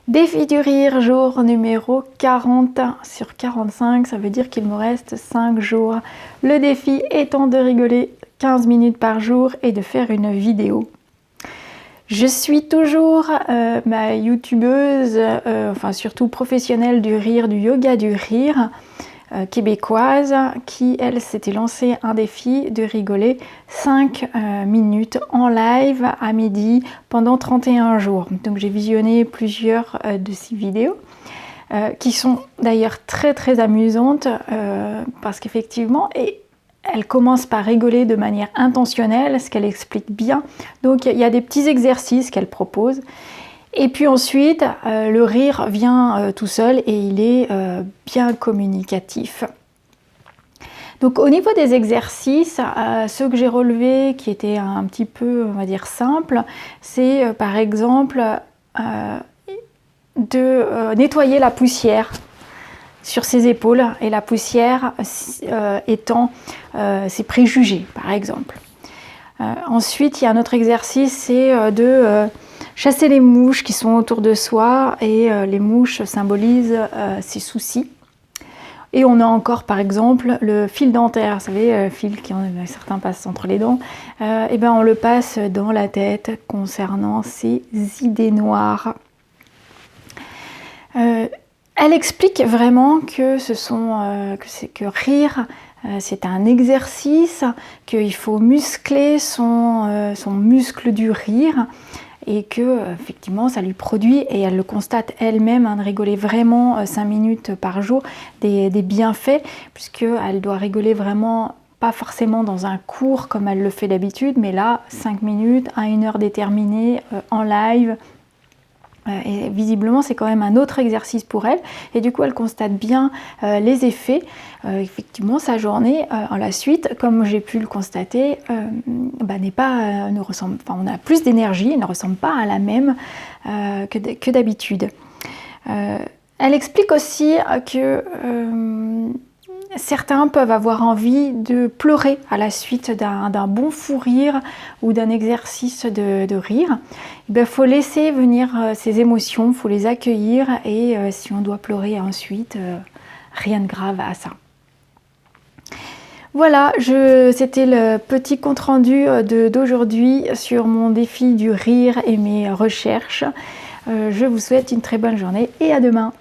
Défi du rire, jour numéro 40 sur 45, ça veut dire qu'il me reste 5 jours. Le défi étant de rigoler 15 minutes par jour et de faire une vidéo. Je suis toujours ma youtubeuse, enfin surtout professionnelle du rire, du yoga du rire, québécoise, qui elle s'était lancé un défi de rigoler 5 minutes en live à midi pendant 31 jours. Donc j'ai visionné plusieurs de ces vidéos qui sont d'ailleurs très amusantes parce qu'effectivement elle commence par rigoler de manière intentionnelle, ce qu'elle explique bien. Donc il y a des petits exercices qu'elle propose. Et puis ensuite, le rire vient tout seul et il est bien communicatif. Donc au niveau des exercices, ceux que j'ai relevés qui étaient un petit peu, on va dire, simples, c'est par exemple de nettoyer la poussière sur ses épaules et la poussière étant ses préjugés, par exemple. Ensuite, il y a un autre exercice, c'est de chasser les mouches qui sont autour de soi et les mouches symbolisent ses soucis. Et on a encore par exemple le fil dentaire, vous savez, le fil qui certains passent entre les dents, et ben on le passe dans la tête concernant ces idées noires. Elle explique vraiment que que rire, c'est un exercice, qu'il faut muscler son muscle du rire et que effectivement ça lui produit, et elle le constate elle-même, de rigoler vraiment 5 minutes par jour, des bienfaits, puisqu'elle doit rigoler vraiment pas forcément dans un cours comme elle le fait d'habitude, mais là 5 minutes à une heure déterminée en live. Et visiblement c'est quand même un autre exercice pour elle, et du coup elle constate bien les effets. Effectivement sa journée en la suite, comme j'ai pu le constater, on a plus d'énergie, elle ne ressemble pas à la même que d'habitude. Elle explique aussi que certains peuvent avoir envie de pleurer à la suite d'un bon fou rire ou d'un exercice de rire. Il faut laisser venir ces émotions, il faut les accueillir, et si on doit pleurer ensuite, rien de grave à ça. Voilà, c'était le petit compte rendu d'aujourd'hui sur mon défi du rire et mes recherches. Je vous souhaite une très bonne journée et à demain.